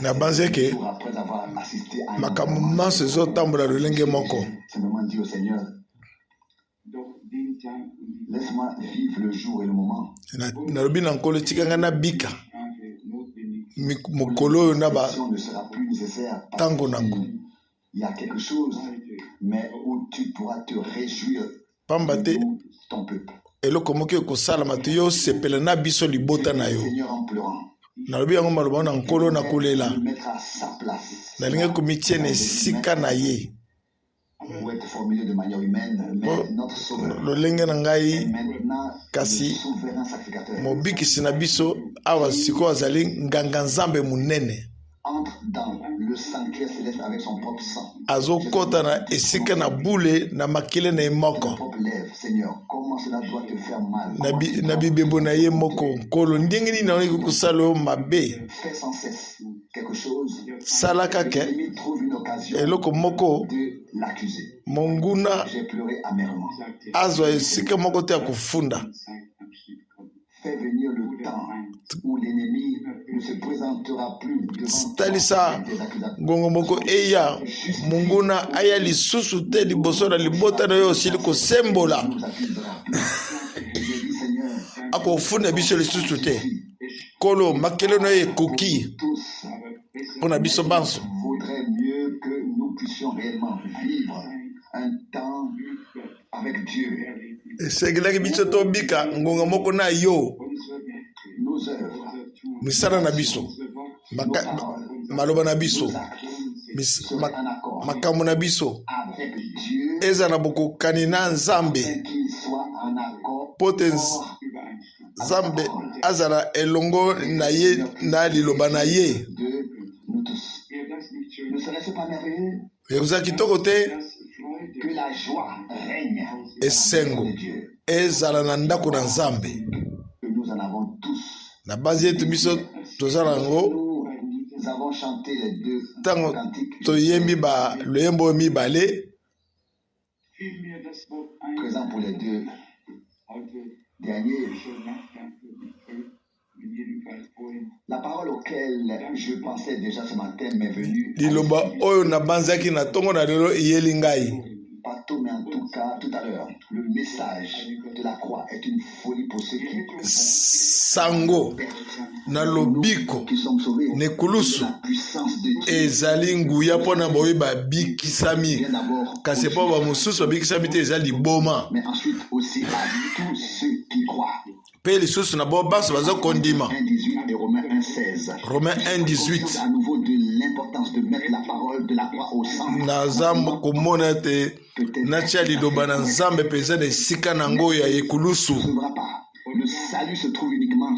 na banze ke makamuma sezo tambula lulenge moko. Laisse-moi vivre le jour et le moment. Na lobi na nkolo tikanga na bika. Mokolo na ba Ne sera plus nécessaire. Tango nango. Il y a quelque chose, mais où tu pourras te réjouir Pambate ton peuple. eloko moki okosala matu yo sepela na biso libota na yo. Seigneur en pleurant. Na lobi yango maloba na nkolo na kulela. Mettre à sa place. Na linga komitiene esika na ye. Pour être formulé de manière humaine, mais notre sauveur. Lolenge na ngai Maintenant, kasi souverain sacrificateur. mobikisi na biso awa siko azali nganga nzambe munene. Entre dans le sanctuaire céleste avec son propre sang. Azokota na esika na bule na makile na moko. Propre lèvre, Seigneur, comment cela doit te faire mal. Na bibebo na ye moko nkolo ndenge nini na oyo kusalo mabe. Fais sans cesse quelque chose. Salaka ke Il trouve une occasion eloko moko de l'accuser. monguna J'ai pleuré amèrement. azwa esika moko te ya kufunda. Fais venir le temps où l'ennemi ne se présentera plus devant Talisa des accusateurs. ngongo moko eya monguna aya lisusu te liboso na libota na yo osili kosembola Nous accusera plus. J'ai dit, Seigneur, akofunda biso lisusu te kolo makele na ye ekoki tous mpona biso banso. voudraient mieux que nous puissions réellement vivre un temps avec Dieu. esengelaki biso tobika ngonga moko na yo Nos œuvres, misala na biso maloba na biso seraient en accord makambo na biso avec Dieu, eza na bokokani na nzambe qu'il soit en accord po te nzambe azala elongo na ye na liloba na ye. de nous tous. Ne serait-ce pas merveilleux Eza kitoko te que la joie règne esengo de Dieu? ezala na ndako na nzambe Que nous en avons tous. na base yetu biso tozala yango Nous avons chanté les deux ntango cantiques toyembi loyembo mibale présents pour les deux derniers. La parole auquel je pensais déjà ce matin m'est venue. liloba oyo nabanzaki na ntongo na lelo eyeli ngai. Pas tout, mais en tout cas, tout à l'heure, le message de la croix est une folie pour ceux sango na lobiko qui sont sauvés. nekulusu La puissance de Dieu ezali nguya mpona boye babikisami vient d'abord, kasi mpo bamosusu babikisami te eza liboma mais ensuite aussi à tous ceux qui croient. mpe lisusu na bao banso baza kondima. 1,18 et Romains 1,16. Romains 1,18 À nouveau de l'importance de mettre la parole de la croix au centre. naza komona ete natia liloba na nzambe mpenza na esika nango ya ekulusu. Ne sauvera pas. Le salut se trouve uniquement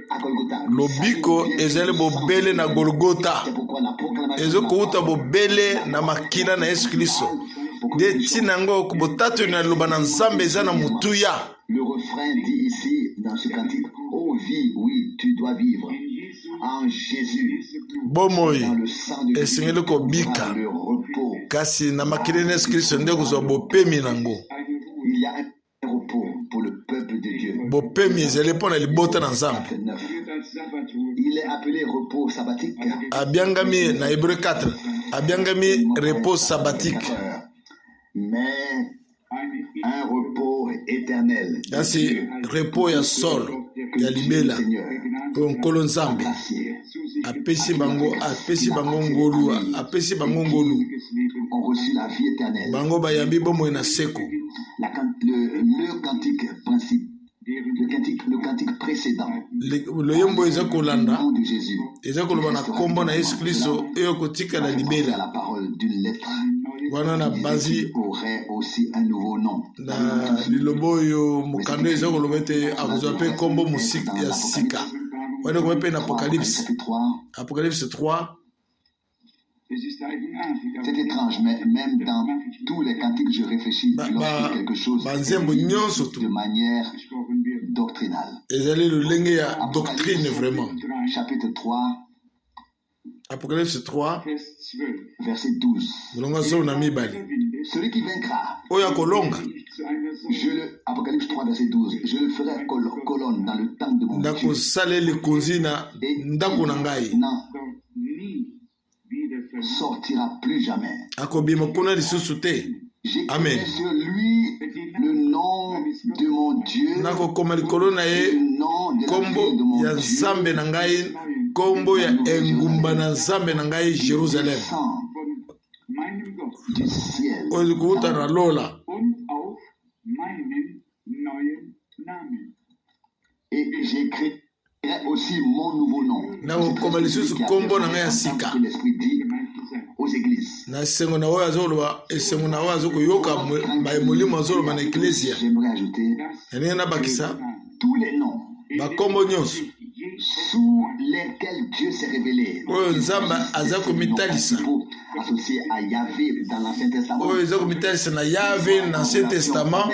à Golgotha. Lobiko ezali bobele na Golgotha. C'est pourquoi la proclamation ezokouta bobele na makila na Yesu Kristo nde ntina yango botatu na liloba na nzambe eza na mutuya. le refrain dit ici dans ce cantique, oh vie, oui, tu dois vivre en Jésus. Bomoi Dans le sang de Jésus, esengeli kobika le repos. kasi na makila na Yesu Kristo nde kozwa bopemi nango. Il y a un repos pour le peuple de Dieu. Bopemi ezali mpo na libota na nzambe. 9. Il est appelé repos sabbatique. Abiangami na Hébreu 4 abiangami repos sabbatique. Mais un repos éternel. Kasi repos ya solo ya libela oyo nkolo nzambe apesi bango ngolu apesi bango ngolu On reçut la vie éternelle. bango bayambi bomoi na seko. Le cantique principe. Le cantique précédent. loyembo eza kolanda Nom de Jésus. eza koloba na nkombo na Yesu Kristo oyo kotikala À libela la parole d'une lettre. wana na bazi Aurait aussi un nouveau nom. na liloba oyo mokando eza koloba ete akozwa mpe nkombo ya sika wana koba mpe na Apocalypse 3. C'est étrange, mais même dans tous les cantiques, je réfléchis lorsque quelque chose banzembo nyonso de tu manière doctrinale. ezali lolenge ya doctrine vraiment. Chapitre 3, Apocalypse 3 verset 12. molongo zo na mibale Celui qui vaincra, oyo akolonga Apocalypse 3, verset 12, je le ferai colonne dans le temple de mon Dieu. ndakosalela ekonzi na ndako na ngai. Non, sortira plus jamais. akobima kuna lisusu te. Amen. J'écris sur lui le nom de mon Dieu, nakokoma likolo na ye le nom de la kombo ville de mon ya Dieu, nzambe na ngai, kombo ya engumba na nzambe na ngai Jerusalem, sang du ciel. oyo kuuta na lola. Et j'écrirai aussi mon nouveau nom. nakokoma lisusu kombo na ngai ya sika. L'Esprit dit aux églises. na esengo na oyo azoloba, esengo na oyo azokoyoka molimo azoloba na eklesia. J'aimerais ajouter yaninga nabakisa tous les noms bakombo nyonso sous lesquels Dieu s'est révélé. oyo nzambe aza komitalisa, Associé à Yahvé dans l'Ancien Testament. oyo eza komitalisa na Yahvé na Ancien Testament,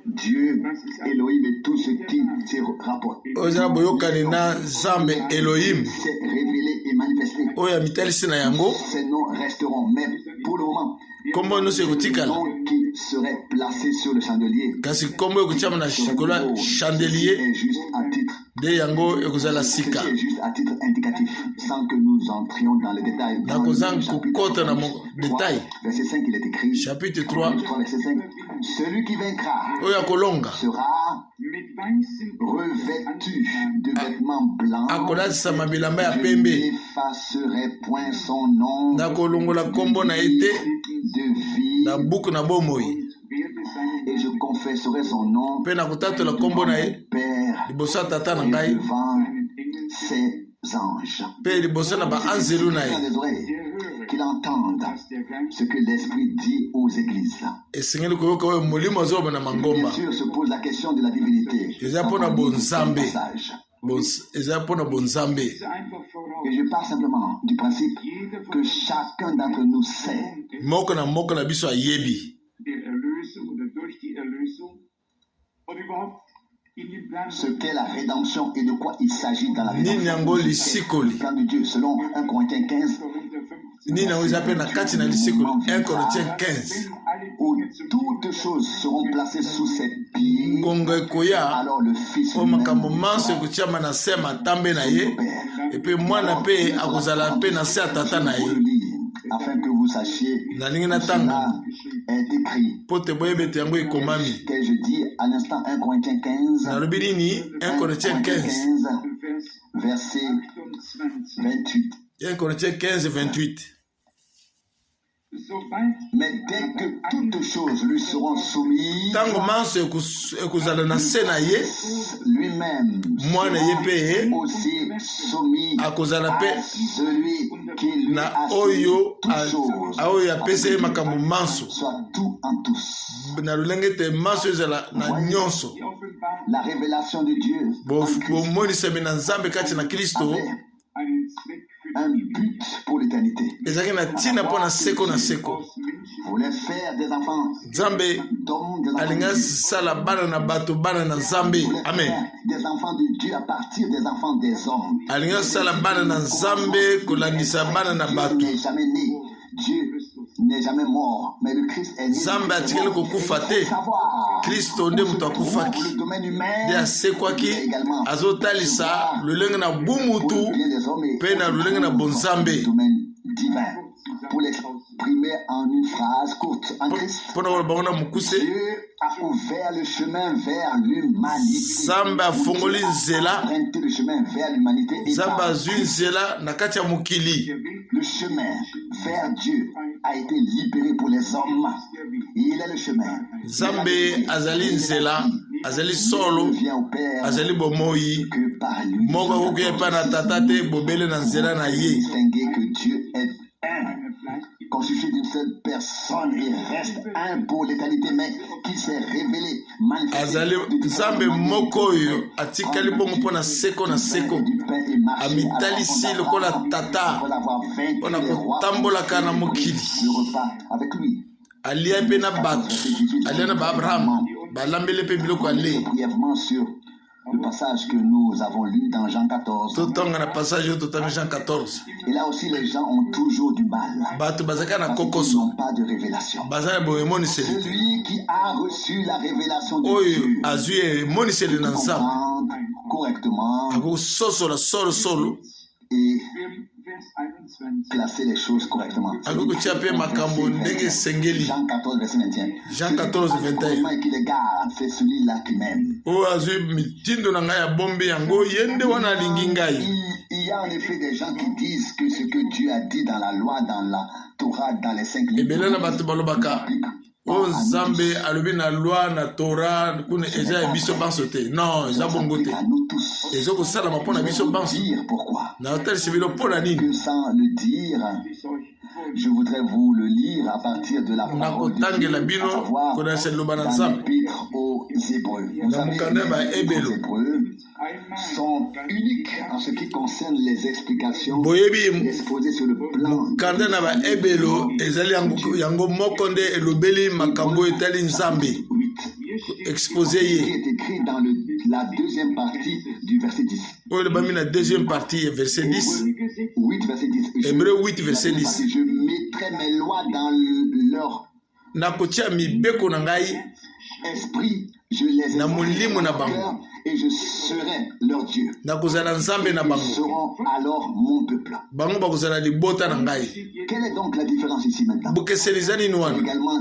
Dieu, Elohim et tout ce qui se rapporte. oyo eza na boyokani na nzambe Elohim s'est révélé et manifesté. oyo amitalisi na yango. Ces noms resteront, mais pour le moment, kombo nyonso les ekotikala, noms qui seraient placés sur le chandelier kasi kombo ekotiama na shikola chandelier est juste à titre. nde yango ekozala sika. Ceci est juste à titre indicatif, sans que nous entrions dans les détails. Dans nakozanga le chapitre kokota na 3, détail. verset 5, il est écrit, Chapitre 3, verset 5, celui qui vaincra oyo akolonga sera revêtu de vêtements blancs. akolatisa mabilamba ya Je pembe. n'effacerai point son nom nakolongola kombo na ye te de vie, na buku na bomoi, et je confesserai son nom mpe nakotatola kombo na ye Père liboso ya tata na et ngai devant ses anges. mpe liboso na baanzelu na Dans ye. les oreilles, qu'il entende ce que l'Esprit dit aux églises. esengeli koyoka oyo molimo azoloba na Bien mangomba. sûr, se pose la question de la divinité. eza mpo na bonzambe, Passage. eza mpo na bonzambe. Et je pars simplement du principe que chacun d'entre nous sait moko na biso ayebi ce qu'est la rédemption et de quoi il s'agit dans la nini rédemption. yango Le lisikoli, plan de Dieu, selon 1 Corinthiens 15, nini yango eza mpe na kati na lisikoli 1 Corinthiens 15. où toutes choses seront placées sous ses pieds. ngonga ekoya Alors le Fils oyo makambo lui-même manso ekotiama na se ya matambe na ye, Père. epe mwana mpe akozala mpe na se ya tata na Je ye. le lis, afin que vous sachiez nalingi natanga cela est écrit. mpo te boyeba ete yango ekomami. Que je dis à l'instant 1 Corinthiens 15, nalobi nini 1 Corinthiens 15, verset 28. 1 Corinthiens 15, 28. Mais dès que toutes choses lui seront soumises, ntango manso ekozala na se na ye, lui-même mwana ye mpe aussi soumis akozala à mpe celui qui lui na a oyo toutes choses, oyo apesa ye makambo manso, soit tout en tous. na lolenge ete manso ezala na nyonso. La révélation de Dieu en Christ bomonisami na nzambe kati na Kristo avait un but pour l'éternité. ezalaki na ntina mpo na seko na seko. Voulait faire des enfants nzambe d'hommes, des enfants alingi de Dieu. asala bana na bato, bana na nzambe. Voulait Amen. faire des enfants de Dieu à partir des enfants des hommes. alingi asala bana na nzambe kolandisa bana na Dieu bato. n'est jamais né. Dieu n'est jamais mort. Mais le Christ est né. nzambe atikeli kokufa te, Savoir. Kristo nde moto akufaki Pour le domaine humain, nde asekwaki, azotalisa lolenge na pour bumutu le bien des hommes et mpe na lolenge na bonzambe, le domaine divin. Pour l'exprimer en une phrase courte, en Christ, mpo na koloba bango na mokuse. Dieu a ouvert le chemin vers l'humanité. nzambe afongoli nzela, Emprunté le chemin vers l'humanité et nzambe par azwi nzela na kati ya mokili. le chemin vers Dieu a été libéré pour les hommes. Il est le chemin. nzambe azali nzela, azali Il solo, ne vient au Père azali bomoi, que par lui. moko akoki epai na tata te, bobele na nzela na ye. Distinguer que Dieu est un, constitué d'une seule personne et reste un pour l'éternité, mais qui s'est révélé, manifesté azali nzambe moko oyo atikali bongo mpo na seko na seko, amitalisi lokola tata mpo na kotambolaka na mokili. avec lui. alia mpe na bato, alia na baabraham, balambeli mpe biloko ale. Brièvement sur le passage que nous avons lu dans Jean 14. totonga na passage oyo totanga Jean 14. Et là aussi, les gens ont toujours du mal. bato bazalaka na Parce qu'ils kokoso, n'ont pas de révélation. baza na boyemoniseli te, Celui qui a reçu la révélation de oyo Dieu azwi emoniseli na nzambe comprendre correctement akososola solosolo. et classer les choses correctement. akokotia mpe makambo ndenge esengeli. Jean 14, verset 21. Jean 14, 21. Comment qu'il les garde, c'est celui-là qui m'aime. oyo azwi mitindo na ngai ya bombe yango ye nde wana alingi ngai. Il y a en effet des gens qui disent que ce que Dieu a dit dans la loi, dans la Torah, dans les 5 livres, ebele na bato balobaka oyo nzambe alobi na loi na Torah kuna eza ya biso banso te. Non, eza bongo te, à nous tous. ezokosalama mpo na biso banso. Dire pourquoi. na otalisi bino mpo na nini. Que sans le dire, je voudrais vous le lire à partir de la parole de Dieu, à savoir dans l'épître aux Hébreux. Vous savez, les Hébreux sont uniques en ce qui concerne les explications exposées sur le plan. Kanda na ba ebelo ezali yango moko nde elobeli makambo etali nzambe exposé qui est écrit dans la deuxième partie du verset 10. oyo lebami na deuxième partie verset 10. 8 verset 10. Hébreu 8 verset 10. Je mettrai mes lois dans leur nakotia mibeko na ngai esprit, je les na ai molimo na dans leur bango, cœur, et je serai leur Dieu. nakozala nzambe na Ils bango, seront alors mon peuple. bango bakozala libota na ngai. Quelle est donc la différence ici maintenant? bokeseli eza nini wana? Également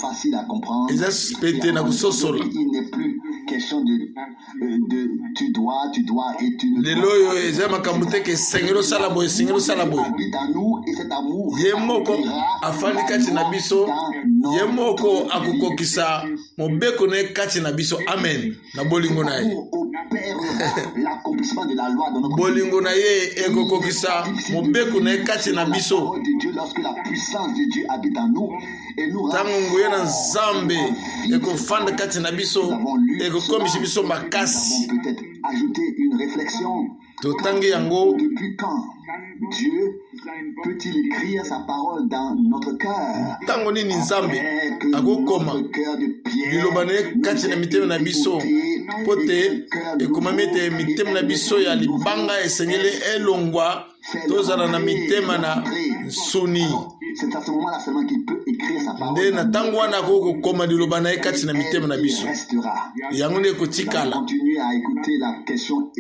facile à comprendre. eza pete na kososola. Il n'est plus question de tu dois et tu ne lelo oyo eza makambo te ke esengeli osala boye esengeli osala boye. habite en nous et cet amour ye moko afandi kati na biso, ye moko akokokisa mobeko na ye kati na biso. Amen. na bolingo na ye, l'accomplissement de la loi dans notre bolingo na ye ekokokisa mobeko na ye kati na biso. parole de Dieu, lorsque la puissance de Dieu habite en nous et nous ntango nguya na nzambe ekofanda kati na biso ekokomisa biso makasi. avons peut-être ajouté une réflexion. totangi yango. Depuis quand Dieu peut-il écrire sa parole dans notre cœur? ntango nini nzambe Après que akokoma notre cœur de pierre liloba na ye kati na mitema na biso mpo te ekomami ete mitema na biso ya libanga esengeli elongwa tozala na mitema na nsuni. c'est à ce moment-là seulement qu'il peut écrire sa parole. nde na ntango wana akoki kokoma liloba na ye kati na mitema na Il biso, restera. yango nde On ekotikala. continue à écouter la question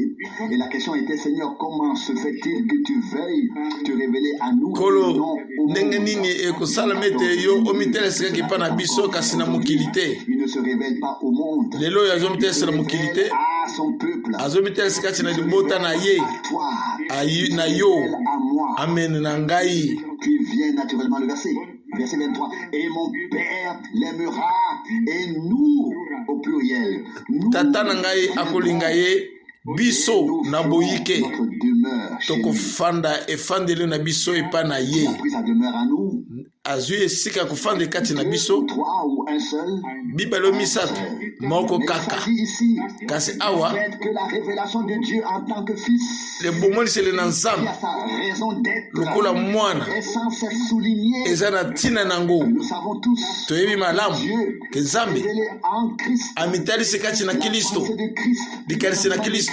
et la question était: Seigneur, comment se fait-il que tu veuilles te révéler à nous et kolo non au ndenge monde? nini ekosalama ete yo omitelesakaki mpa na biso kasi na mokili te. Il ne se révèle pas au monde. lelo oyo azomitelesa na Il se mokili révèle te, à son peuple. azomitelesa kati na libota na ye, À toi. na yo. À moi. Amen na ngai. Puis vient naturellement le verset 23. Et mon Père l'aimera, et nous, au pluriel, nous, tata na ngai akolinga ye, biso na boyike notre demeure chez lui. tokofanda efandeli na biso epa na ye. Il a pris sa demeure à nous. azwi esika kofanda kati na biso. Trois ou un seul. bibalo misato moko Mais kaka. ça dit ici, kasi awa fait que la révélation de Dieu en tant que fils, lebomoniseli na qui nzambe a sa raison d'être, lokola mwana est sans cesse souligné. eza na ntina nango. Nous savons tous, toyebi malamu Dieu ke nzambe révélé en Christ, amitalisi kati na la Kristo, pensée de Christ, likanisi na Kristo,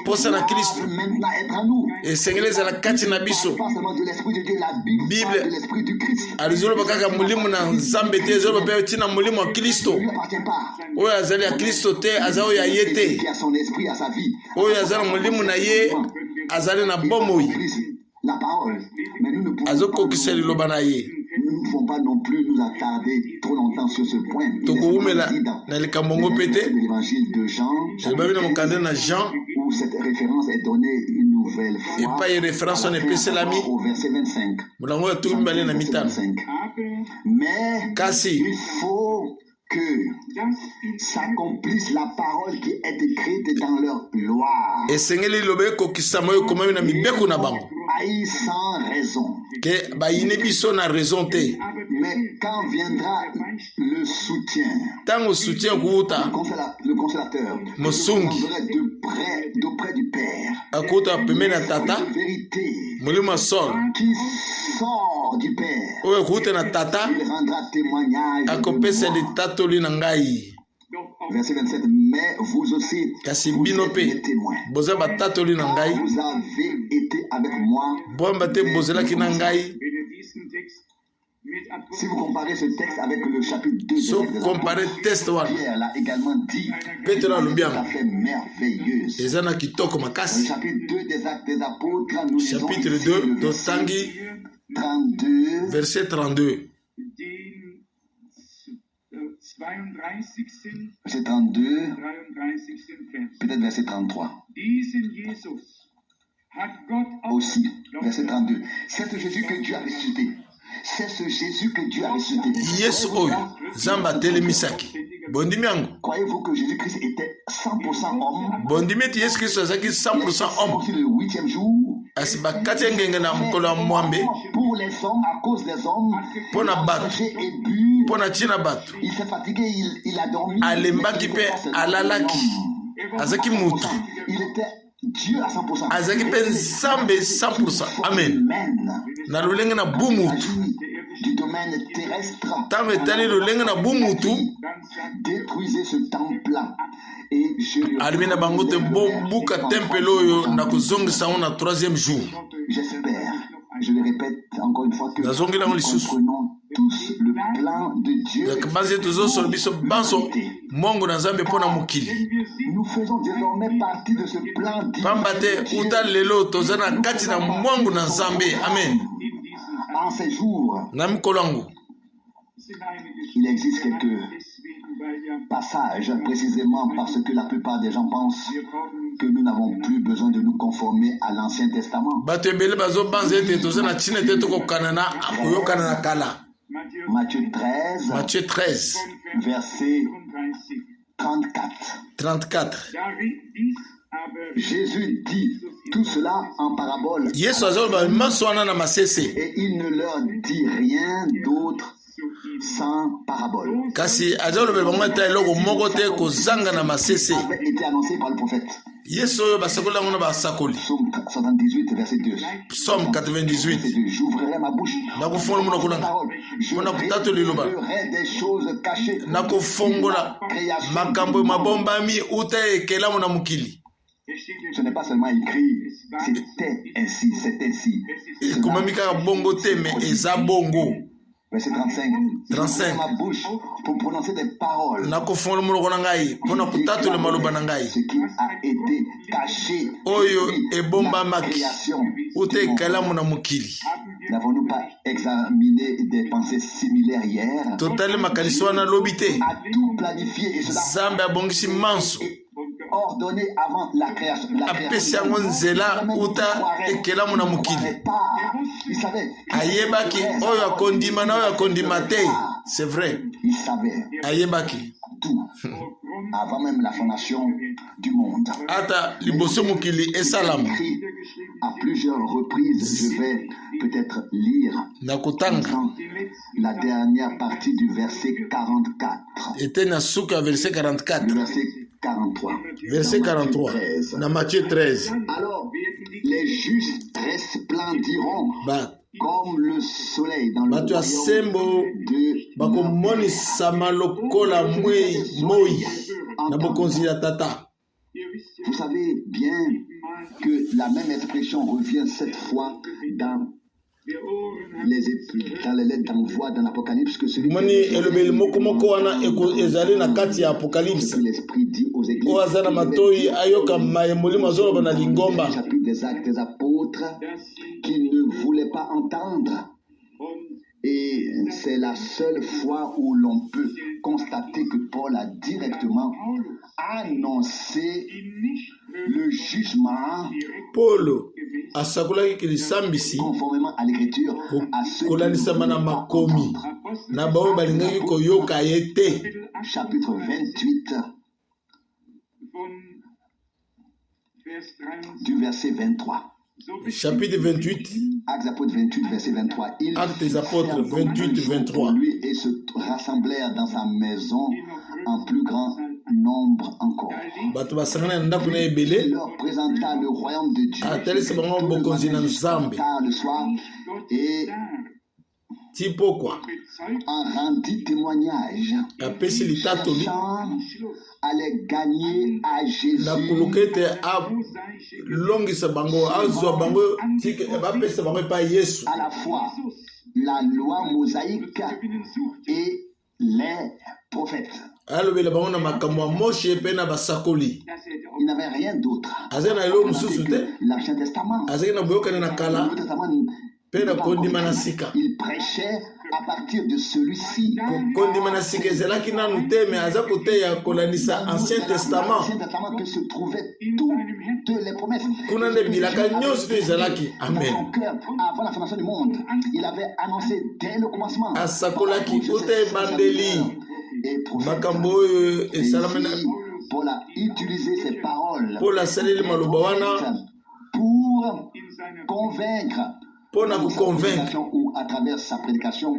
posa na Kristo doit maintenant être en nous. esengeli ezala kati na biso. Pas seulement de l'esprit de Dieu, la Bible Bible parle de l'esprit du Christ. alizoloba kaka molimo na nzambe te, ezoloba mpe ntina molimo wa Kristo. Ne lui appartient pas. oyo azali ya Kristo te, aza oyo ya ye te. Qui a son esprit, à sa vie. oyo aza na molimo na ye azali na bomoi, La parole. Mais nous ne pouvons azokokisa liloba na ye. nous ne pouvons pas non plus nous attarder trop longtemps sur ce point. Il est tokoumela dit dans na likambo ngo pe te. l'évangile de Jean, elobabi na mokanda na Jean où cette référence est donnée une nouvelle fois. epai référence wana epeselami Au verset 25. molango ya tuku mibale na mitano. 25. Mais kasi il faut que s'accomplisse la parole qui est écrite dans leur loi. esengeli liloba ekokisama oyo ekomami na mibeko na bango Haï sans raison. ke bayini biso na raison te. Mais quand viendra le soutien, ntango soutien kuuta le consolateur, Mosungi. d'auprès du Père, akuuta pembeni ya tata, la vérité molimo ya solo qui sort du Père, oyo akuuta na tata, il rendra témoignage de akopesa moi. litatoli na ngai. Verset 27. Mais vous aussi, kasi vous bino êtes mpe mes témoins. boza batatoli na ngai, Vous avez été avec moi bomba te bozelaki na ngai Si vous comparez ce texte avec le chapitre 2 So comparé texte wana. Pierre l'a également dit. Petro alobiang. Ça fait merveilleuse. Ezana kitoko Dans le makasi. chapitre 2 des Actes des Apôtres, nous lisons Chapitre ici 2 le verset Totangi 32. verset 32. Verset 32, peut-être verset 33 aussi. Verset 32. C'est ce Jésus que Dieu a ressuscité. C'est ce Jésus que Dieu a ressuscité. Yesu oyo Zamba telemisaki. Bondimi yango. Croyez-vous que Jésus-Christ était 100% homme? Bondimi eti Yesu Kristo azalaki 100% homme. Aussi le 8e jour. Asi bakati ya ngenge na mokolo ya mwambe Pour les hommes, à cause des hommes, mpo na il a bato mangé et bu. mpo na ntina bato Il s'est fatigué, il a dormi. alembaki mpe alalaki azalaki mutu Il était Dieu à 100%. azalaki mpe nzambe 100%. Amen. Na lolenge na bu mutu Du domaine terrestre. ntango etali lolenge na bu mutu Détruisez ce temple-là. Et je le alibi na bango te bobuka tempele oyo na kozongisa yango na 3e jour. J'espère, je le répète encore une fois, que Nazongi lango nous lisusu. comprenons tous le plan de Dieu. banze tozosolola biso banso mongo na nzambe mpo na mokili Nous faisons désormais partie de ce plan divin. pamba te uta lelo toza na kati na mwangu na nzambe. Amen. En ces jours, Na mikolo yango il existe quelques passages, précisément parce que la plupart des gens pensent que nous n'avons plus besoin de nous conformer à l'Ancien Testament. bato ebele bazobanza ete toza na ntina ete tokokana na koyokana na kala. Matthieu 13, Matthieu 13 verset 34. 34. Jésus dit tout cela en parabole Yesu azoloba manso wana na masese et il ne leur dit rien d'autre sans parabole. kasi azolobela bango ata eloko moko te kozanga na masese. Avait été annoncé par le prophète. Yesu oyo basakoli yango na basakoli. Psaume 78, verset 2. Psaume 98. Verset 2. J'ouvrirai ma bouche. Nakofongola monoko nanga mpona kotata liloba J'ouvrirai des choses cachées. nakofongola makambo mabombami uta ekelamu na mokili. Ce n'est pas seulement écrit, c'était ainsi, c'est ainsi. ekomami kaka bongo te me eza bongo. Verset 35. 35. J'ouvrirai ma bouche pour prononcer des paroles. nakofongola monoko na ngai mpona kotatola maloba na ngai Ce qui a été caché oyo depuis la ebombamaki création. uta ekelamu na mokili. N'avons-nous pas examiné des pensées similaires hier? totali makanisi wana lobi te A tout planifié et cela nzambe abongisi manso ordonné avant la création. apesi yango nzela uta ekelamu na mokili. Il savait. ayebaki oyo akondima na oyo akondima te. C'est vrai, Il savait ayebaki tout avant même la fondation du monde. ata liboso mokili esalama. Écrit à plusieurs reprises, je vais peut-être lire nakotanga la dernière partie du verset 44. ete na suka ya verset Le 44 verset 43. verset Dans Matthieu 43 13. na Matthieu 13 Alors, les justes resplendiront ba comme le soleil dans le bato ya royaume sembo de bakomonisama lokola moi na bokonzi ya tata. Vous savez bien que la même expression revient cette fois dans les lettres d'envoi dans l'Apocalypse que celui moni elobeli moko moko wana ezali na kati ya apocalypse que l'Esprit dit aux églises. oyo aza na matoi ayoka mayemoli mazoloba na lingomba. Le chapitre des Actes des Apôtres qui ne voulaient pas entendre. Et c'est la seule fois où l'on peut constater que Paul a directement annoncé le jugement Paulo asakolaki kilisambisi conformément à l'écriture à ceux qui kolanisama na makomi na baoyo balingaki koyoka ye te. chapitre 28 du verset 23. Chapitre 28 Actes des Apôtres 28, verset 23. Ils Actes des Apôtres 28, 23. lui et se rassemblèrent dans sa maison en plus grand nombre encore. bato basangana na ndako na Il ebele leur présenta le royaume de Dieu. atalisa bango bokonzi na nzambe Tard le soir et ti pokwa en rendit témoignage. apesi litatoli Cherchant à les gagner à Jésus na koluka ete alongisa bango azwa bango bapesa bango epai Yesu à la fois la loi mosaïque et les prophètes. Il n'avait rien d'autre. L'Ancien Testament. Il prêchait à partir de celui-ci. L'Ancien Testament que se trouvaient toutes les promesses. Dans son cœur, avant la fondation du monde, il avait annoncé dès le commencement. Pour utiliser ces paroles pour convaincre ou à travers sa prédication.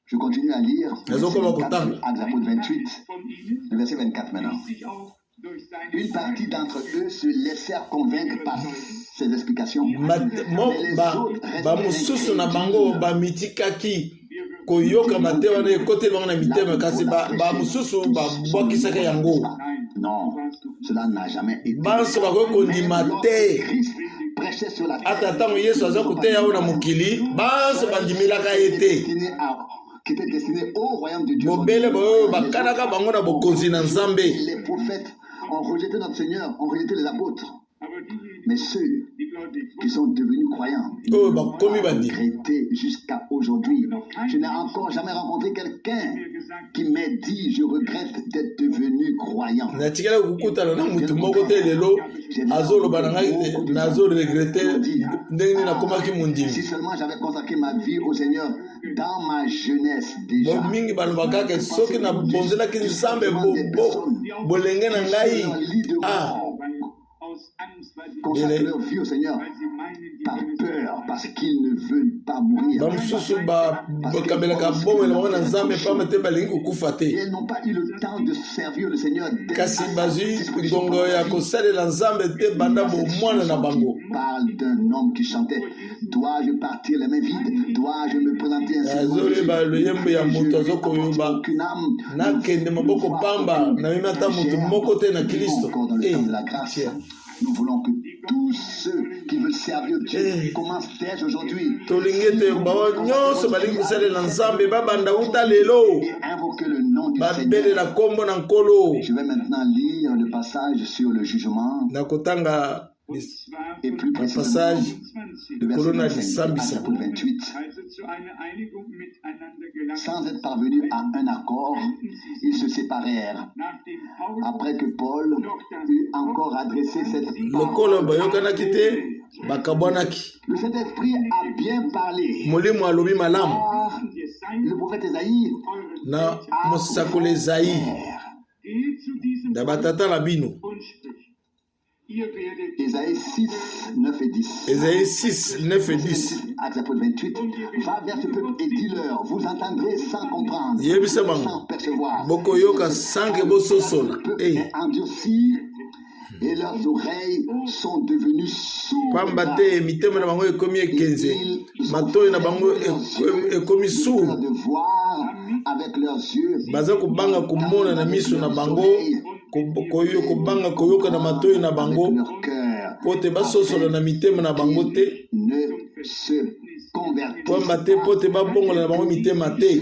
Je continue à lire Actes apôtres 28, le verset 24 maintenant. Une partie d'entre eux se laissèrent convaincre par ces explications. Non, cela n'a jamais été. Christ prêchait sur la terre. Qui était destiné au royaume de Dieu. Les prophètes ont rejeté notre Seigneur, ont rejeté les apôtres. Mais ceux qui sont devenus croyants ont regretté jusqu'à aujourd'hui. Je n'ai encore jamais rencontré quelqu'un qui m'ait dit je regrette d'être devenu croyant. Si seulement j'avais consacré ma vie au Seigneur dans ma jeunesse déjà. Consacrent leur vie au Seigneur par peur, parce qu'ils ne veulent pas mourir. Ils n'ont pas eu le temps de servir le Seigneur. Parle d'un homme qui chantait: dois-je partir les mains vides? Dois-je me présenter ainsi? Aucune âme. Encore dans le temps de la grâce. Nous voulons que tous ceux qui veulent servir Dieu commencent dès aujourd'hui. Et invoquer le nom du Seigneur. Je vais maintenant lire le passage sur le jugement. Et plus précisément, le verset 28. Sans être parvenus à un accord, ils se séparèrent. Après que Paul eut encore adressé cette parole, le Saint-Esprit a bien parlé. Le prophète Esaïe Ésaïe 6, 9 et 10. Ésaïe 6, 9 et 10. Actes apôtres 28. Va vers ce peuple et dis-leur, vous entendrez sans comprendre, sans percevoir. Le peuple est endurci et leurs oreilles sont devenues sourdes. De voir avec leurs yeux. koyoka na matoi na bango pote basosola na mitema na bango te pamba te pote babongola na bango mitema te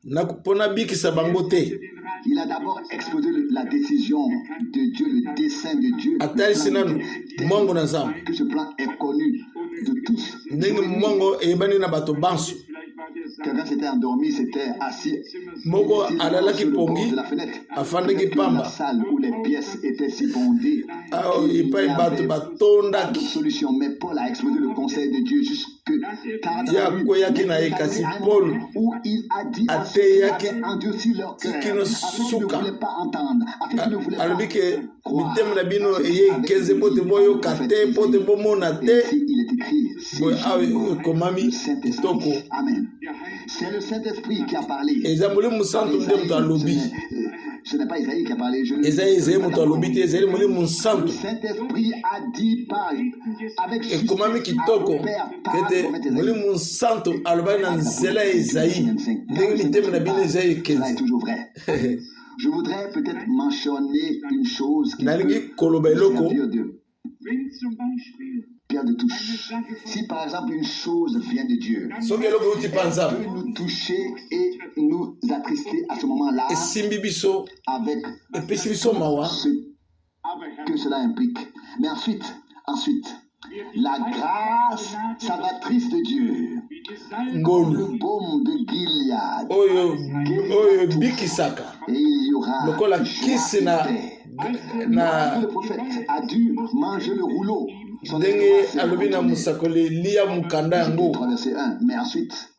mpona bikisa bango te. Il a d'abord exposé la décision de Dieu, le dessein de Dieu. Que ce plan est connu de tous. Quelqu'un s'était endormi, s'était assis sur le bord de la fenêtre. Dans la salle où les pièces étaient si bondées. Il n'y avait pas de solution, mais Paul a exposé le conseil de Dieu jusque tard dans la nuit. Où il a dit à ceux qui avaient endurci leur cœur, à ceux qui ne voulaient pas entendre, à ceux qui ne voulaient pas croire. Ainsi, il est écrit, Saint-Esprit. Amen. C'est le Saint-Esprit qui a parlé. Ce n'est pas Isaïe qui a parlé. Le Saint-Esprit a dit pas avec succès à Robert, par Cela est toujours vrai. Je voudrais peut-être mentionner une chose qui nalingi peut koloba eloko servir de pierre de touche. Si par exemple une chose vient de Dieu, soki eloko euti mpa peut nzambe nous toucher et nous attrister à ce moment-là esimbi biso avec epesi biso mawa ce que cela implique. Mais ensuite, la grâce salvatrice de Dieu, ngolu le baume de Gilead, oyo ebikisaka et il y aura lokola joie kisi et na paix. na Le prophète a dû manger le rouleau. Son ndenge estomac s'est alobi na retourné. musakoli lia mukanda yango 3 verset 1. Mais ensuite,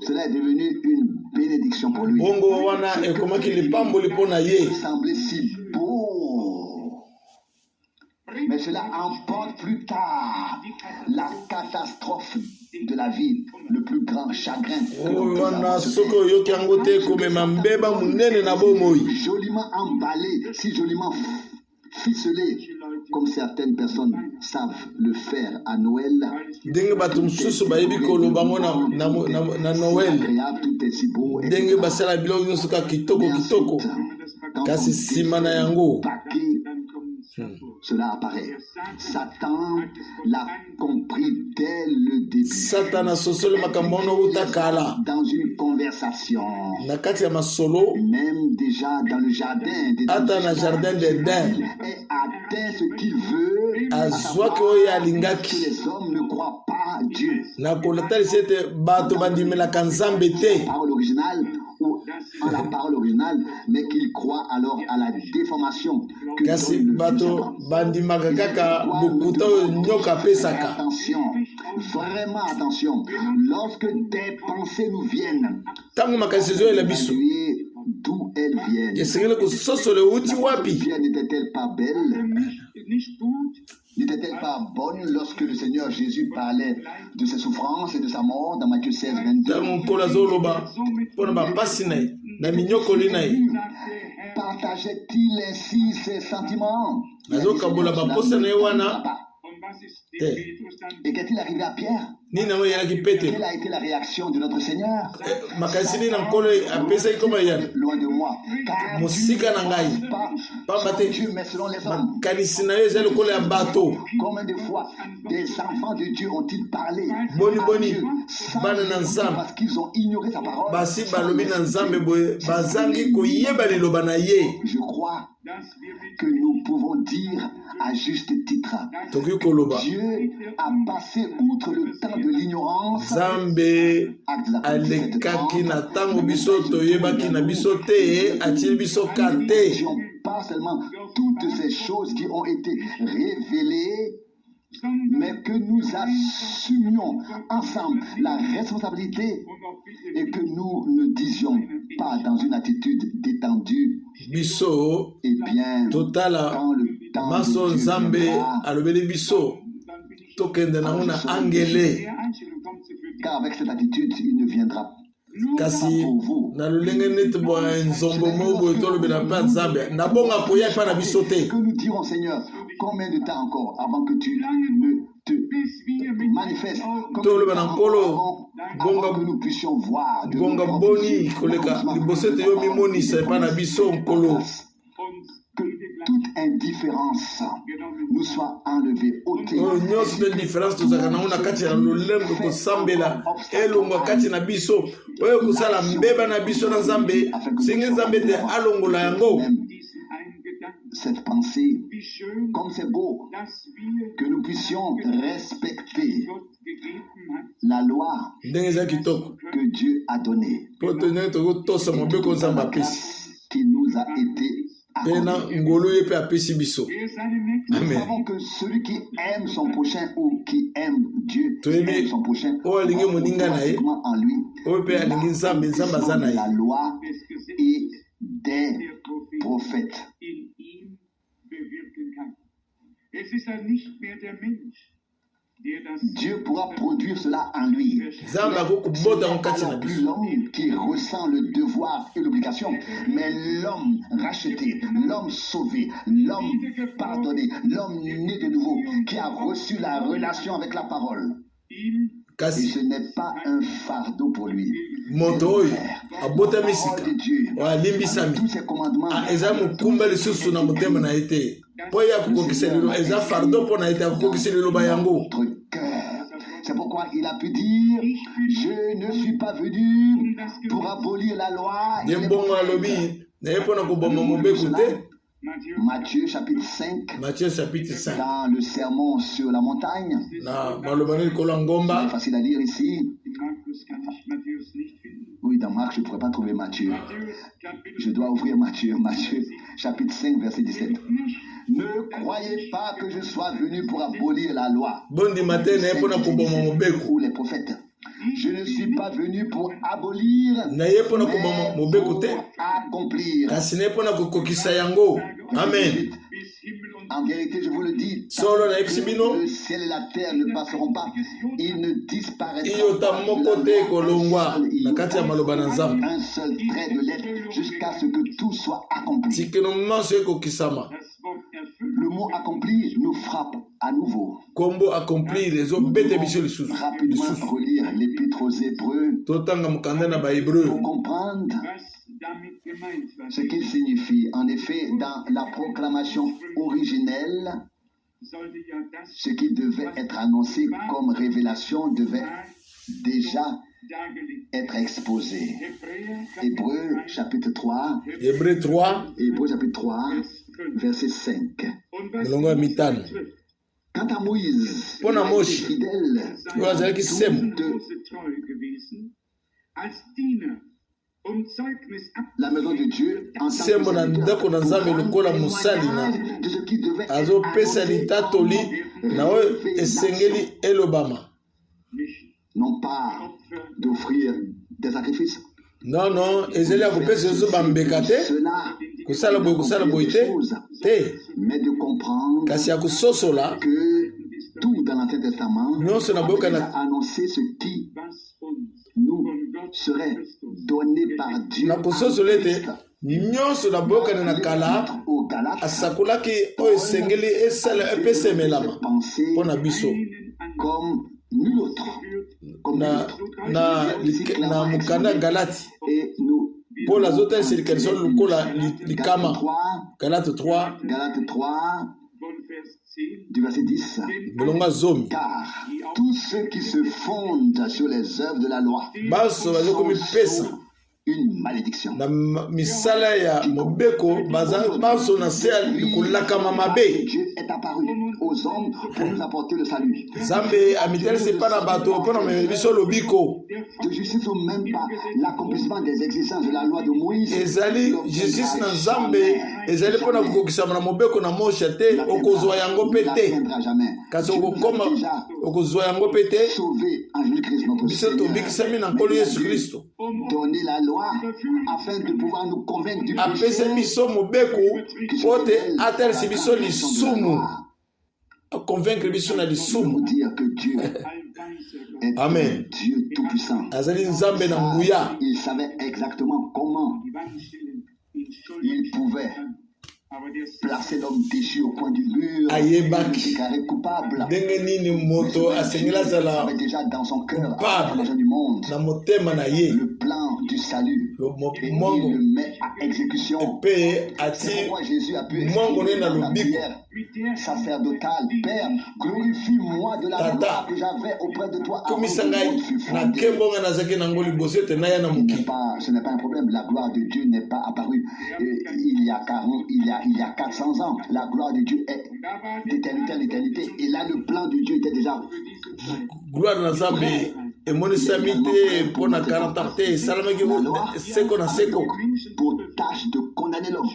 cela est devenu une bénédiction pour lui. bongo wana ekomaki lipamboli mpo na ye Il semblait si beau. Mais cela emporte plus tard la catastrophe de la vie, le plus grand chagrin que l'on oyo puisse wana avoir. soki oyoki yango te ekomema mbeba monene na bomoi Joliment emballé, si joliment ficelé, comme certaines personnes savent le faire à Noël. ndenge bato mosusu bayebi koloba ngo na noel Agréable, tout est si beau. Et ndenge basala biloko nyonso kaka kitoko kitoko kasi nsima na yango cela apparaît. Satan l'a compris dès le début. satana asosoli makambo wana outa kala Dans une conversation, na kati ya masolo même déjà dans le jardin d'Éden, ata na jardin d'Eden il est atteint ce qu'il veut, à azwaki savoir oyo que alingaki les hommes ne croient pas à Dieu. na kotalisa ete bato bandimelaka nzambe te Parole originale ou en la parole originale, mais qu'ils croient alors à la déformation que kasi donne le bato Adam. bandimaka kaka bokuta oyo nyoka apesaka Attention, vraiment attention. Lorsque des pensées nous viennent, ntango makanisi ezoyela biso évaluer d'où elles viennent. esengeli kososola euti wapi Pierre n'était-elle pas belle? N'était-elle pas bonne lorsque le Seigneur Jésus parlait de ses souffrances et de sa mort dans Matthieu 16, 22? ntango nkolo azoloba mpo na bapasi na ye na minyokoli na ye Partageait-il ainsi ses sentiments? azokabola baposa na ye wana te Et qu'est-il arrivé à Pierre? nini yango eyalaki pete Quelle a été la réaction de notre Seigneur? makanisi nini na nkolo apesaki koma yana Loin de moi. Car mosika na ngai pas pamba selon te Dieu, mais selon les hommes. makanisi na yo eza lokolo ya bato Combien de fois des enfants de Dieu ont-ils parlé Boni, à boni. Dieu sans Bana na l'écouter nzambe. parce qu'ils ont ignoré sa parole? basi balobi na nzambe boye bazangi koyeba liloba na ye Je crois que nous pouvons dire à juste titre, tokoki koloba Dieu a passé outre le temps de l'ignorance. nzambe Actes des Apôtres 17, alekaki 30. na ntango biso toyebaki na biso te atili biso ka Nous te n'étions pas seulement toutes ces choses qui ont été révélées, mais que nous assumions ensemble la responsabilité et que nous ne disions pas dans une attitude détendue, biso eh bien, totala quand le temps maso de Dieu nzambe viendra, alobeli biso tokende nango na angele car avec cette attitude, il ne viendra pas kasi pour vous. na lolenge neti bwa nzombo moko boye tolobela mpe nzambe nabonga koya epai na biso te Que nous dirons, Seigneur, combien de temps encore avant que tu ne te manifestes? toloba na nkolo Avant que nous puissions voir de gonga nos boni propres koleka yeux, liboso ete yo mimonisa epai na biso nkolo que toute indifférence nous soit enlevée, ôtée. oyo nyonso mpe différence tozalaka nango na kati ya lolendo kosambela elongwa kati na biso oyo kosala mbeba na biso na nzambe senge nzambe ete alongola yango Même cette pensée, comme c'est beau, que nous puissions respecter la loi ndenge eza kitoko que Dieu a donnée, mpo tondenge tokotosa mobeko nzambe la apesi grâce qui nous a été mpe na accordée. ngolu ye mpe apesi biso Nous amen savons que celui qui aime son prochain ou qui aime Dieu, qui Toyebi, aime son prochain, oyo alingi moninga na ye automatiquement en lui oyo mpe alingi nzambe nzambe aza na ye la loi et des prophètes. Dieu pourra produire cela en lui. nzambe akokobota yango kati na Alors plus biso l'homme qui ressent le devoir et l'obligation, mais l'homme racheté, l'homme sauvé, l'homme pardonné, l'homme né de nouveau, qui a reçu la relation avec la parole. Et ce n'est pas un fardeau pour lui. Moto oyo abotami Parole sika de Dieu. alimbisami Tous ses commandements. eza mokumba lisusu na motema na ye te mpo ye akokokisa lelo eza fardo mpo na ye te akokokisa liloba yango. Notre cœur. C'est pourquoi il a pu dire, je ne suis pas venu pour abolir la loi. ye mbongo alobi na ye mpo na koboma mobeko te. Matthieu chapitre 5, Matthieu chapitre 5 dans le sermon sur la montagne. na maloba na likolo ya C'est ngomba. facile à lire ici. Oui, dans Marc, je ne pourrais pas trouver Matthieu. Je dois ouvrir Matthieu. Matthieu chapitre 5, verset 17. Ne croyez pas que je sois venu pour abolir la loi Bondima te na ye mpo na koboma mobeko ou les prophètes. Je ne suis pas venu pour abolir, na ye mpo na koboma mais mobeko pour te accomplir. kasi na ye mpo na kokokisa yango. Amen. En vérité, je vous le dis, Solo na yebisi bino le ciel et la terre ne passeront pas. Ils ne disparaîtront iyota pas moko de te la loi. ekolongwa na kati ya maloba na nzambe Un seul trait de lettre jusqu'à ce que tout soit accompli. tikeno nyonso ekokisama. Le mot accompli nous frappe à nouveau. Kombo accomplir ezobete biso Rapidement lisusu. relire l'épître aux Hébreux Totanga mokanda na bahébreu pour comprendre ce qu'il signifie. En effet, dans la proclamation originelle, ce qui devait être annoncé comme révélation devait déjà être exposé. Hébreux chapitre 3, Hébreu 3 Hébreux chapitre 3, verset 5. milongo ya mitano. Quant à Moïse, Pona il a été Moshi fidèle oyo azalaki semu la maison de Dieu en tant que sembo na ndako na nzambe lokola mosali na de ce qui devait être azopesa litatoli na oyo esengeli elobama. non pas d'offrir des sacrifices. Non, ezali ya kopesa ezo bambeka te Cela kosala boye te te mais de comprendre kasi ya kososola que tout dans l'Ancien Testament nyonso na boyoka a na annoncé ce qui nous serait donné par Dieu. na kososola ete nyonso na boyokani na kala Aux Galates, asakolaki oyo esengeli esala epesa emelama penser mpo na biso comme nul autre. Comme nul na autre. na mokanda ya galati Et nous paul azotalisa likanisa lokola likama. Galate 3 Galates 3 du verset 10. milongo ya zomi. Car tous ceux qui se fondent sur les œuvres de la loi baso bazokomi pesa sont une malédiction. na misala ya mobeko baso na se ya kolakama mabe. Dieu est apparu aux hommes pour nous apporter le salut. Nzambe amitelisi mpa na bato mpo na memeli biso lobiko. De justice ou même pas l'accomplissement des exigences de la loi de Moïse. ezali justice na nzambe ezali mpo na kokokisama na mobeko na mosha te okozwa yango mpe te kasi okokoma okozwa yango mpe te. Sauvé en Jésus-Christ notre biso Seigneur. tobikisami na nkolo yesu kristo Donner la loi afin de pouvoir nous convaincre du apesi péché. biso mobeko mpo te atalisi biso lisumu akonvaincre biso na Pour lisumu. dire que Dieu est Amen. Dieu tout-puissant. azali nzambe na nguya Il savait exactement comment il pouvait placer l'homme déchu au coin du mur, Ayebaki. déclaré coupable. ndenge nini moto asengeli Il azala avait déjà dans son cœur, coupable. à la fondation du monde, na motema na ye le plan du salut. Et il mongo le met à exécution. mpe ati C'est pourquoi Jésus a pu mongo exprimer nde na dans la lobiko. prière sacerdotale: Père, glorifie-moi de la Tata. gloire que j'avais auprès de toi avant komisa que le ngai monde fût na fondé. nkembo ngai nazalaki nango liboso ete naya na mokili. Ce n'est pas un problème. La gloire de Dieu n'est pas apparue il y a 40, il y a 400 ans. La gloire de Dieu est d'éternité en éternité. Et là, le plan de Dieu était déjà gloire na nzambe emonisami te mpo na 40 ans te esalamaki seko na seko. pour tâche de condamner l'homme.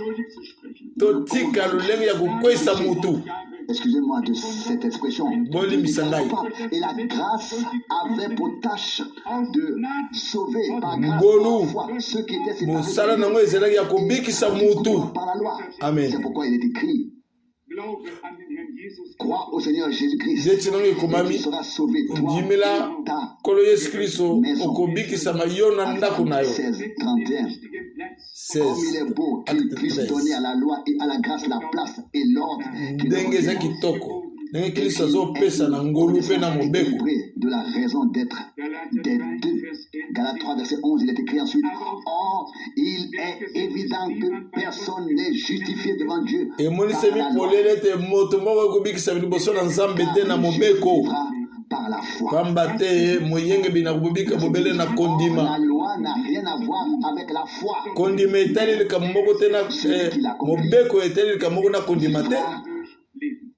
totika lolenge ya kokweyisa mutu. Excusez-moi de cette expression. Bolimbisa ngai. Et la grâce avait pour tâche de sauver par grâce Ngolu. par foi ceux qui étaient mosala séparés nango ezalaki ya kobikisa mutu. par la loi. Amen. C'est pourquoi il est écrit: crois au Seigneur Jésus-Christ Nzeti nango et ekomami tu seras sauvé, toi, ndimela ta nkolo yesu kristo okobikisama yo na ndako na yo. 16, 31. Comme il est beau qu'il puisse donner à la loi et à la grâce la place et l'ordre qui leur ndenge eza revient. kitoko ndenge kristo azopesa na ngolu mpe na mobeko de la raison d'être des deux. Galates 3, verset 11, il est écrit ensuite, or, il est évident que personne n'est justifié devant Dieu par la foi. La loi n'a rien à voir avec la foi.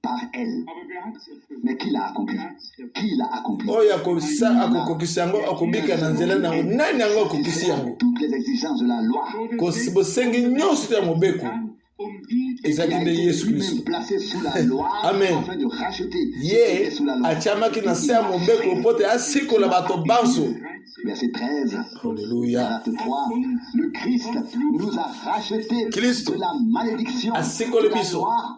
Par elle. Mais qui l'a accompli? Qui l'a accompli? Toutes les exigences de la loi. Même placé sous la loi afin de racheter sous la loi. Verset 13. Alléluia. 3. Le Christ nous a rachetés de la malédiction de la loi.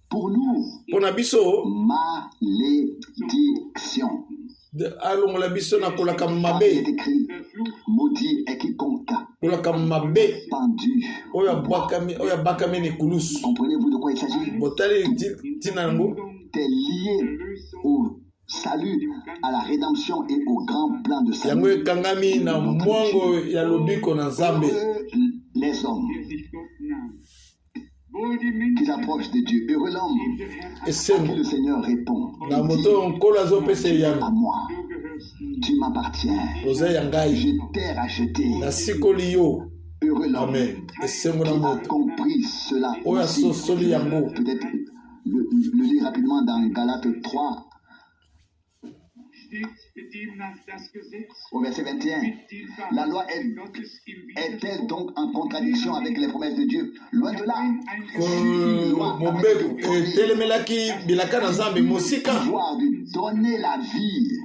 Pour nous, malédiction. Il est écrit, maudit est quiconque pendu. Comprenez-vous de quoi il s'agit? T'es lié au salut, à la rédemption et au grand plan de salut. Les hommes qui s'approchent de Dieu, heureux l'homme à qui le Seigneur répond, à moi, tu m'appartiens, je t'ai racheté. Heureux l'homme qui a compris cela aussi. Peut-être le lire rapidement dans Galates 3 au verset 21. La loi est-elle donc en contradiction avec les promesses de Dieu? Loin de là. Pouvoir de donner la vie,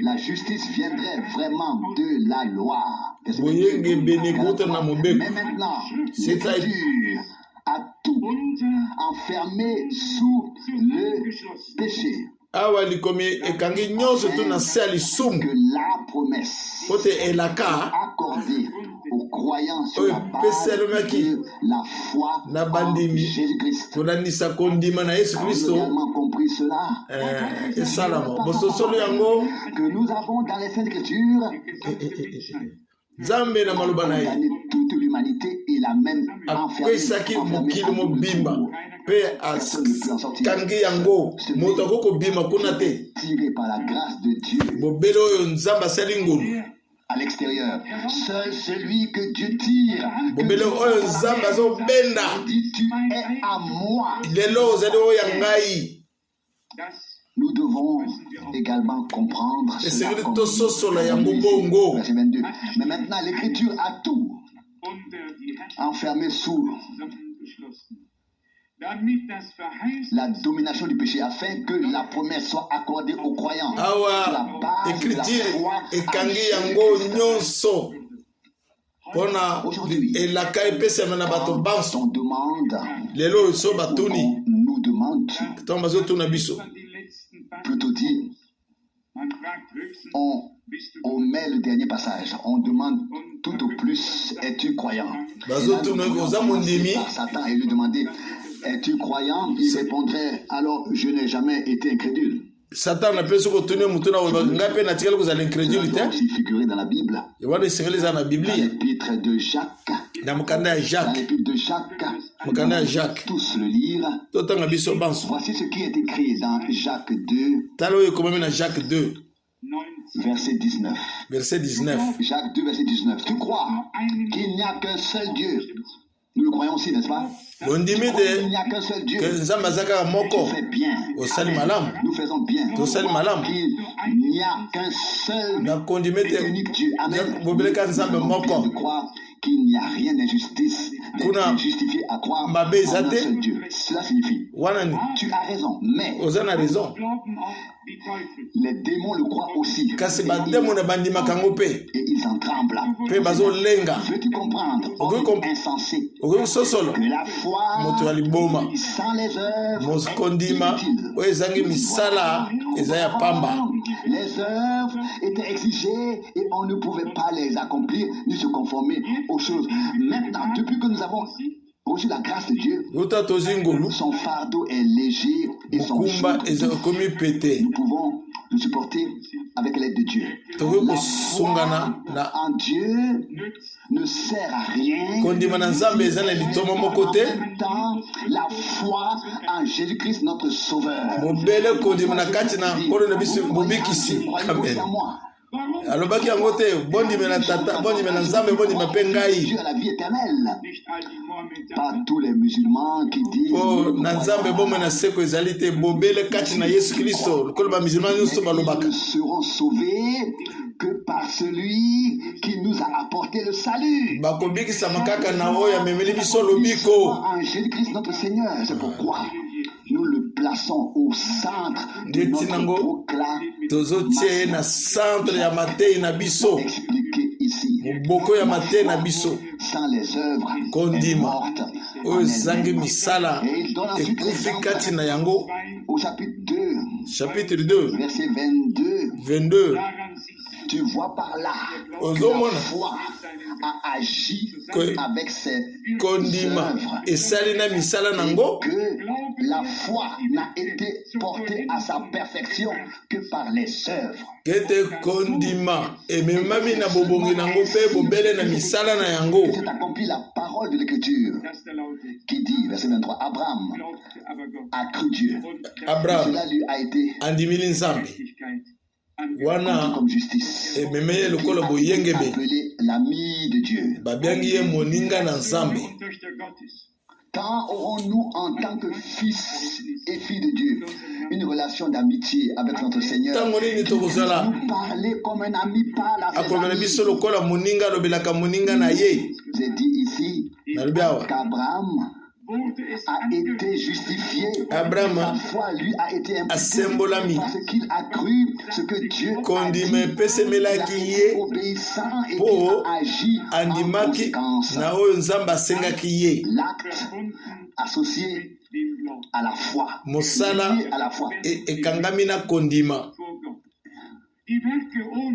la justice viendrait vraiment de la loi. Mais maintenant, l'Écriture a tout enfermé sous le péché. Que la promesse accordée aux croyants sur la base de la foi en Jésus-Christ. Nous avons également compris cela. Que nous avons dans les Saintes Écritures toute l'humanité et la même enfermée tiré par la grâce de Dieu à l'extérieur. Seul celui que Dieu tire, dit tu es à moi. Nous devons également comprendre cela. Verset 22. Mais maintenant, l'Écriture a tout enfermé sous la domination du péché afin que la promesse soit accordée aux croyants. Aujourd'hui, on nous demande, plutôt dit, on met le dernier passage. On demande tout au plus, es-tu croyant? Par Satan et lui demander, es-tu croyant? Il répondrait, alors je n'ai jamais été incrédule. Satan n'a pas aussi figuré dans la Bible. Dans l'épître de Jacques. Dans l'épître de Jacques. Tous le lire. Voici ce qui est écrit dans Jacques 2. Verset 19. Jacques 2, verset 19. Tu crois qu'il n'y a qu'un seul Dieu? Nous le croyons aussi, n'est-ce pas? Il n'y a qu'un seul Dieu. Tu fais bien. Nous faisons bien. Qu'il n'y a qu'un seul et unique Dieu. Amen. De croire qu'il n'y a rien d'injustice, d'injustifié à croire en un seul Dieu. Cela signifie, tu as raison, mais les démons le croient aussi. Et ils en tremblent. Veux-tu comprendre, homme insensé, que la foi sans les œuvres les œuvres étaient exigées et on ne pouvait pas les accomplir ni se conformer aux choses. Maintenant, depuis que nous avons reçu la grâce de Dieu, son fardeau est léger et sont mukumba souples. ezakomi pete Nous pouvons nous supporter avec l'aide de Dieu. tokoki La kosungana foi na en Dieu ne sert à rien. kondima na nzambe eza na litoma moko te En même temps, la foi en Jésus-Christ, notre Sauveur. mobele kondima na kati na nkolo na biso mobikisi amen alobaki yango te bondime na tata bondime na nzambe bondime mpe ngai Dieu a la vie éternelle. Pas tous les musulmans qui disent po na nzambe bomoi na seko ezali te bobele kati na yesu kristo lokolo bamusulman nyonso balobaka nous serons sauvés que par celui qui nous a apporté le salut. bakobikisama kaka na oyo amemeli biso lobiko En Jésus-Christ notre Seigneur. C'est pourquoi nous le plaçons au centre de notre proclamation. tozotie na centre ya matei na biso Expliqué ici. moboko ya matei na biso Sans les œuvres kondima mortes oyo ezangi misala Et il donne ensuite ekufi l'exemple kati na yango au chapitre 2, chapitre 2 verset 22. 22 Tu vois par là, ozomona la foi a agi avec ses kondima œuvres. esali na misala nango Que la foi n'a été portée à sa perfection que par les œuvres. kete kondima ememami na bobongi nango mpe bobele na misala na yango C'est accompli la parole de l'Écriture qui dit, verset 23, Abraham a cru Dieu. abraham Cela lui a été andimili nzambe compté wana comme justice. ememe ye lokola boyengebe Appelé l'ami de Dieu. babiangi ye moninga na nzambe Quand aurons-nous, en tant que fils et filles de Dieu, une relation d'amitié avec notre Seigneur ntango nini tokozala nous parler comme un ami parle à ses akomela amis. biso lokola moninga alobelaka moninga na ye J'ai dit ici nalobi awa qu'Abraham a été justifié. Abraham Sa foi lui a été imputée asembolami parce qu'il a cru ce que Dieu a kondima dit. epesemelaki Il a ye été obéissant et po il a agi en andimaki conséquence. na oyo nzambe asengaki ye L'acte associé à la foi. mosala Lié à la foi. ekangami na kondima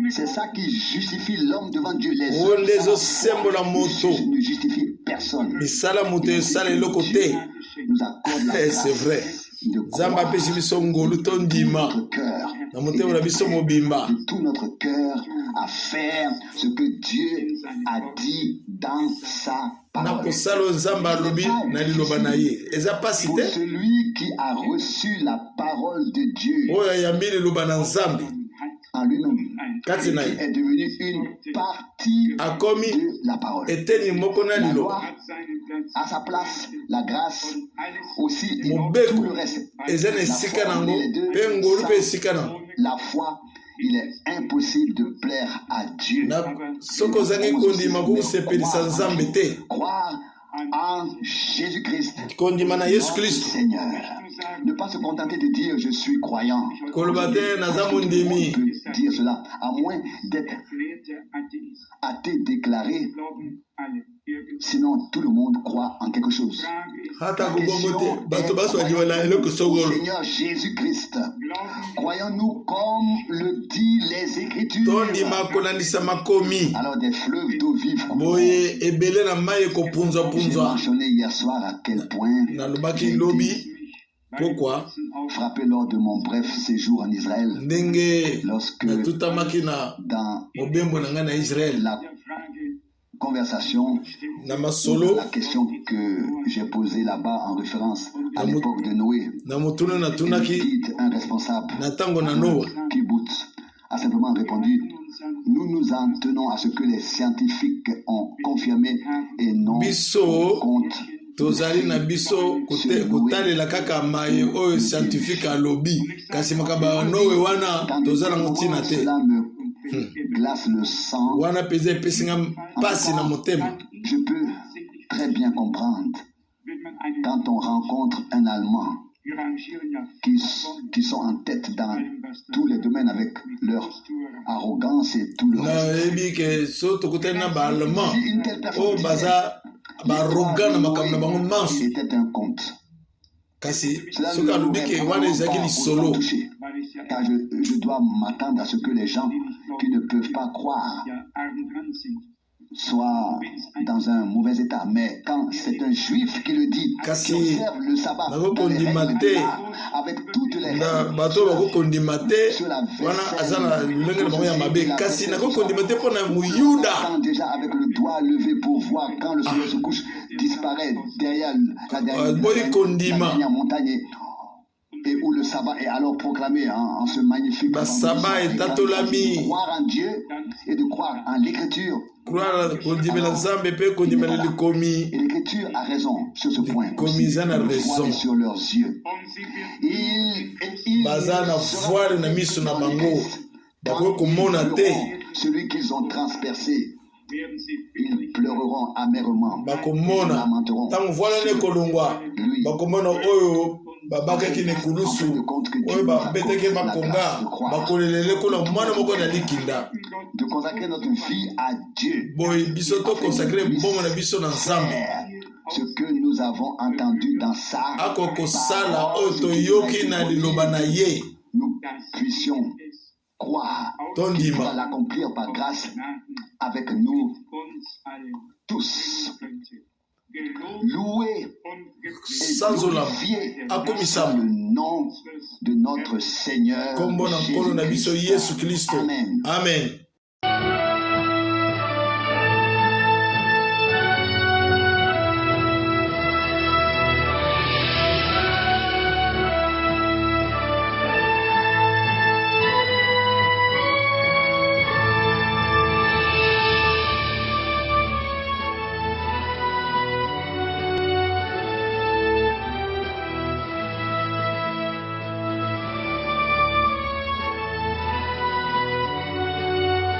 C'est ça qui justifie l'homme devant Dieu. Les oyo nde œuvres ezosembola moto ne justifient personne. misala moto esala eloko te Nous accorde la c'est vrai de nzambe croire apesi biso ngolu to ndima notre cœur na motema na biso mobimba de tout notre cœur à faire ce que Dieu a dit dans sa na parole. kosala oyo nzambe alobi na liloba na ye eza pasi Pour te celui qui a reçu la parole de Dieu oyo ayambi liloba na nzambe en lui-même, kati na qui ye est devenu une partie akomi de la parole. eteni moko na La liloba loi à sa place, la grâce aussi, et mobeko tout le reste. eza na esika nango mpe ngolu mpe esika nango La foi, il est impossible de plaire à Dieu. na soki ozangi kondima kosepelisa nzambe te Croire en Jésus-Christ, kondima na yesu kristo Seigneur. Ne pas se contenter de dire je suis croyant. koloba te naza On mondimi peut dire cela, à moins d'être athée déclaré. Sinon, tout le monde croit en quelque chose. hata kobongo te bato baswadiwa na eloko songolo Seigneur Jésus-Christ, croyons-nous comme le dit les Écritures. tondima kolandisa makomi Alors des fleuves d'eau vive boye ebele na mai J'ai ekopunzwapunzwa mentionné hier soir à quel point nalobaki j'ai lobi été pokwa frappé lors de mon bref séjour en Israël, ndenge lorsque natutamaki na dans mobembo na ngai na israele la conversation, na masolo la question que j'ai posée là-bas en référence à l'époque de Noé, na motuna le natunaki guide, un responsable na ntango na noa kibbutz, a simplement répondu: nous nous en tenons à ce que les scientifiques ont confirmé et non Biso, compte. tozali na biso kotalela kaka mai oyo scientifique alobi kasi makaba nowe wana toza nango ntina te Cela me glace le sang. wana mpenza epesinga mpasi na motema Je peux très bien comprendre quand on rencontre un Allemand qui sont en tête dans tous les domaines avec leur arrogance et tout le reste. nayebi ke so tokutani na baallemand Si une telle personne oyo baza baroga na makambo na bango manso était un conte. kasi Cela soki ne alobi ke m'aurait wana ezalaki pas lisolo touché, car je dois m'attendre à ce que les gens qui ne peuvent pas croire soit dans un mauvais état, mais quand c'est un juif qui le dit, qui observe le sabbat dans les règles de l'art, avec toutes les règles, déjà avec le doigt levé pour voir quand le soleil se couche, disparaît derrière la dernière montagne, et où le sabbat est alors proclamé en ce magnifique de croire en Dieu et de croire en l'écriture. Et l'écriture a raison sur ce point. Ils sur leurs yeux. Celui qu'ils ont transpercé, ils pleureront amèrement. Ils lamenteront. babakaki nekulusu oyo babetaki makonga bakolelele kuna mwana moko na likinda de consacrer notre vie à Dieu. Boy biso to consacrer bongo na biso na Nzambe. Ce que nous avons entendu dans sa akoko sala oyo toyoki na liloba na ye, nous puissions croire qu'il va l'accomplir par grâce avec nous tous. Loué et glorifié le nom de notre Seigneur Jésus-Christ. Amen.